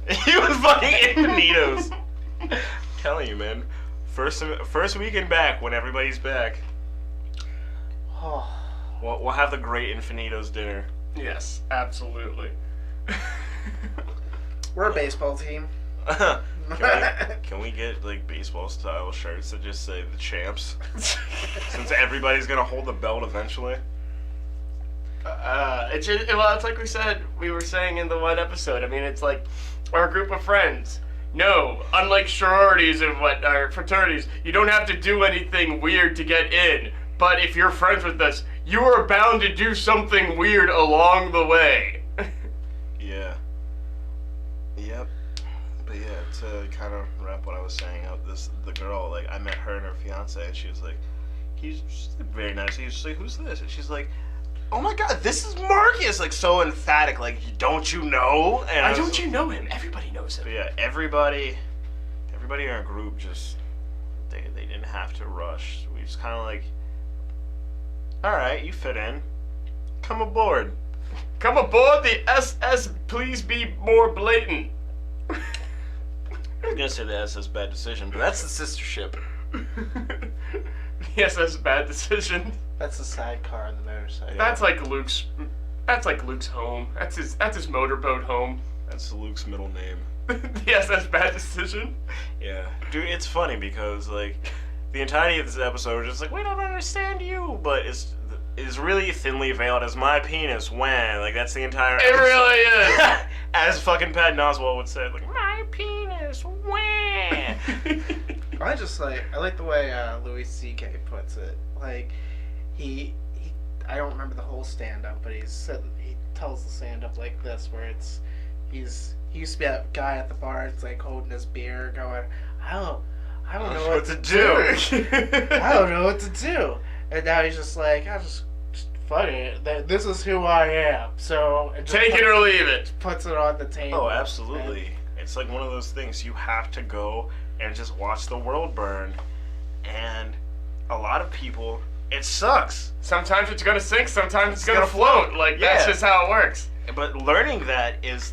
He was fucking Empanitos. I'm telling you, man. First weekend back, when everybody's back, we'll have the great Infinitos dinner. Yes, absolutely. We're a baseball team. Can we get like baseball style shirts that just say the champs? Since everybody's gonna hold the belt eventually. It's like we were saying in the one episode. I mean, it's like our group of friends. No, unlike sororities and fraternities, you don't have to do anything weird to get in. But if you're friends with us, you are bound to do something weird along the way. Yeah. Yep. But yeah, to kind of wrap what I was saying up, the girl, like, I met her and her fiance, and she was like, she's very nice. He was just like, who's this? And she's like, oh my god, this is Marcus! Like, so emphatic, like, don't you know? And Why don't you know him? Everybody knows him. But yeah, everybody in our group just, they didn't have to rush. We just kind of like, alright, you fit in. Come aboard. Come aboard the SS, please be more blatant. I was gonna say the SS Bad Decision, but that's the sister ship. Yes, that's a bad decision. That's the sidecar on the motorcycle. Yeah. That's like Luke's home. That's his motorboat home. That's Luke's middle name. Yes, that's bad decision. Yeah. Dude, it's funny because, like, the entirety of this episode, we're just like, we don't understand you, but it's really thinly veiled as my penis when, like, that's the entire It episode. really is. As fucking Patton Oswalt would say, like, my penis when. I like the way Louis C.K. puts it. Like, I don't remember the whole stand-up, but he tells the stand-up like this, where he used to be that guy at the bar, it's like holding his beer, going, I don't know what to do. I don't know what to do. And now he's just like, I just fuck it. This is who I am. So Take it or leave it. Puts it on the table. Oh, absolutely. It's like one of those things. You have to go and just watch the world burn. And a lot of people, it sucks. Sometimes it's gonna sink, sometimes it's gonna float. Like, that's just how it works. But learning that is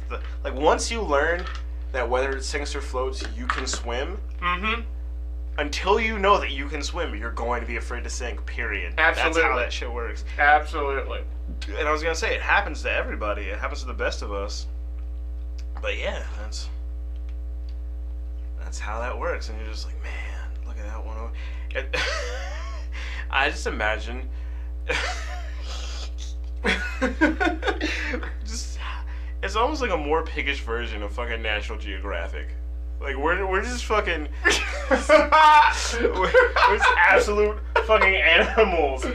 once you learn that whether it sinks or floats, you can swim, until you know that you can swim, you're going to be afraid to sink, period. Absolutely. That's how that shit works. Absolutely. And I was gonna say, it happens to everybody. It happens to the best of us. But yeah, that's how that works. And you're just like, man, look at that one. I just imagine... just, it's almost like a more piggish version of fucking National Geographic. Like, we're just fucking... we're just absolute fucking animals.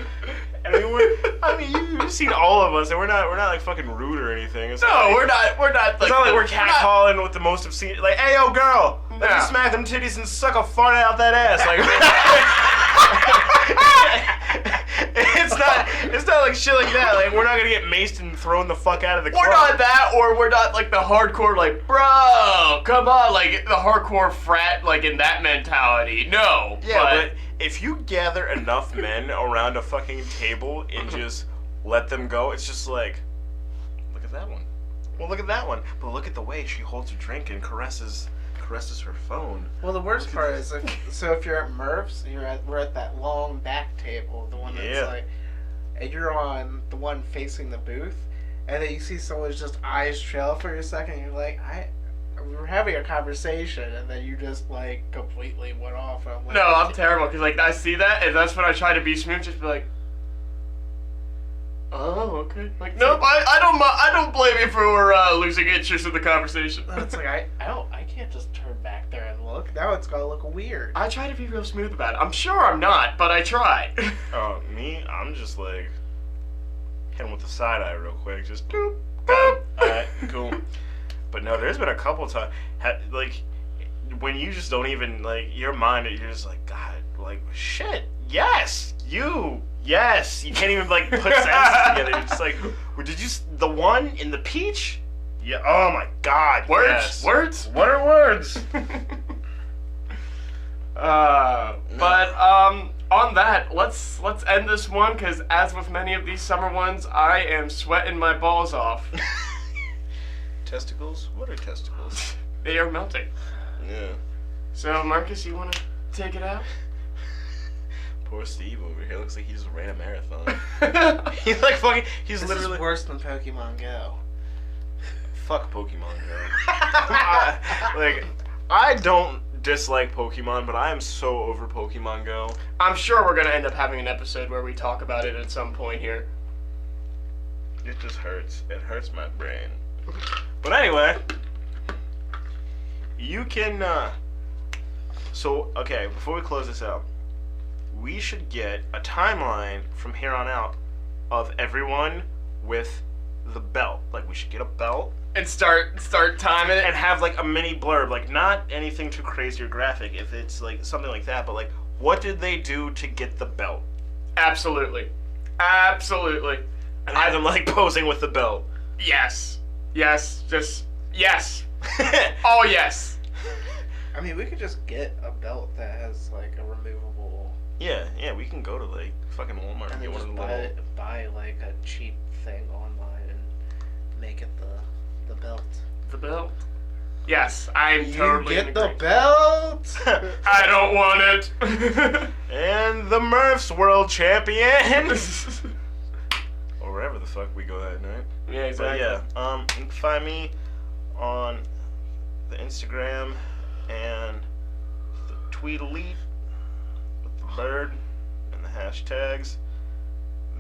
I mean, you've seen all of us, and we're not like fucking rude or anything. It's No, like, we're not. It's not like we're catcalling with the most obscene. Like, hey, yo, girl, let me smack them titties and suck a fart out that ass. Like, it's not like shit like that. Like, we're not gonna get maced and thrown the fuck out of the club. We're not that, or we're not like the hardcore, like, bro, come on, like the hardcore frat, like in that mentality. No. Yeah, but if you gather enough men around a fucking table and just let them go, it's just like, look at that one. Well, look at that one. But look at the way she holds her drink and caresses her phone. Well, the worst part is, if you're at Murph's, we're at that long back table, the one that's like, and you're on the one facing the booth, and then you see someone's just eyes trail for a second, and you're like, we were having a conversation, and then you just like completely went off. And I'm like, no, I'm terrible because like I see that, and that's when I try to be smooth, just be like, oh, okay. Like, nope, I don't blame you for losing interest in the conversation. It's like I can't just turn back there and look. Now it's gonna look weird. I try to be real smooth about it. I'm sure I'm not, but I try. Oh, me? I'm just like hit him with the side eye real quick, just boop, got him. Alright, cool. But no, there's been a couple times, like, when you just don't even, like, your mind, you're just like, God, like, shit, yes, you can't even, like, put sentences together. You're just like, the one in the peach? Yeah, oh my God, words? Yes. Words? What are words? But, on that, let's end this one, because as with many of these summer ones, I am sweating my balls off. Testicles? What are testicles? They are melting. Yeah. So, Marcus, you want to take it out? Poor Steve over here. Looks like he just ran a marathon. He's like fucking. He's This literally is worse than Pokemon Go. Fuck Pokemon Go. I don't dislike Pokemon, but I am so over Pokemon Go. I'm sure we're gonna end up having an episode where we talk about it at some point here. It just hurts. It hurts my brain. But anyway, you can. So okay, before we close this out, we should get a timeline from here on out of everyone with the belt. Like, we should get a belt And start timing it. and have like a mini blurb, like not anything too crazy or graphic. If it's like something like that, but like, what did they do to get the belt? Absolutely. And have them like posing with the belt. Yes. Just yes. Oh yes. I mean, we could just get a belt that has like a removable. Yeah, we can go to like fucking Walmart and And get then one of just the little. buy like a cheap thing online and make it the belt. The belt. Yes, I'm totally You get in the agreement. belt. I don't want it. And the Murph's world champion. Or wherever the fuck we go that night. Yeah, But exactly. yeah, you can find me on the Instagram and the Tweedleet with the bird and the hashtags.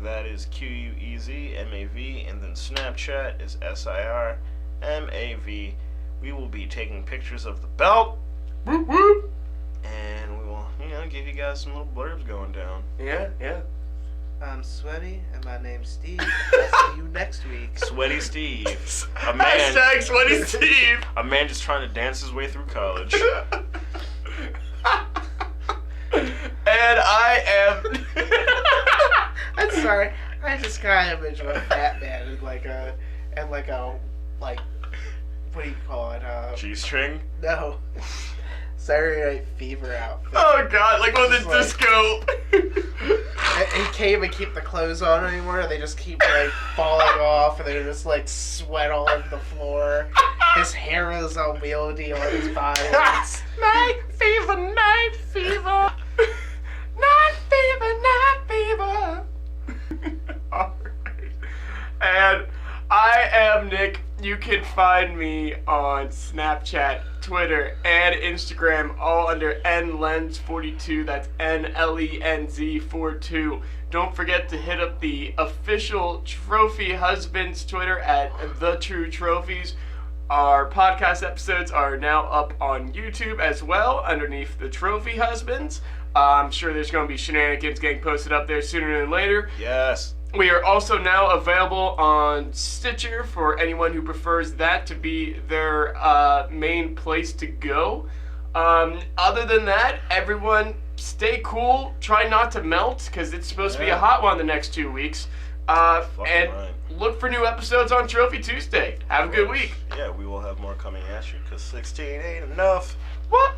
That is QUEZMAV, and then Snapchat is SIRMAV. We will be taking pictures of the belt. Whoop whoop. And we will, give you guys some little blurbs going down. Yeah. I'm Sweaty, and my name's Steve. I'll see you next week. Sweaty Steve. A man. Hashtag Sweaty Steve. A man just trying to dance his way through college. And I am. I'm sorry. I just got an image of a fat man in like a what do you call it? G-string? No. Saturday Night Fever outfit. Oh god, like on the Just like- disco. He can't even keep the clothes on anymore. They just keep like falling off, and they're just like sweat all over the floor. His hair is unwieldy on his body. Night Fever. fever, night fever. Night fever, night fever. Alright. And I am Nick. You can find me on Snapchat, Twitter, and Instagram, all under nlenz42. That's NLENZ42. Don't forget to hit up the official Trophy Husbands Twitter at The True Trophies. Our podcast episodes are now up on YouTube as well, underneath the Trophy Husbands. I'm sure there's going to be shenanigans getting posted up there sooner than later. Yes. We are also now available on Stitcher for anyone who prefers that to be their main place to go. Other than that, everyone stay cool. Try not to melt, because it's supposed to be a hot one the next 2 weeks. And right. Look for new episodes on Trophy Tuesday. Have a good week. Yeah, we will have more coming at you, because 16 ain't enough. What?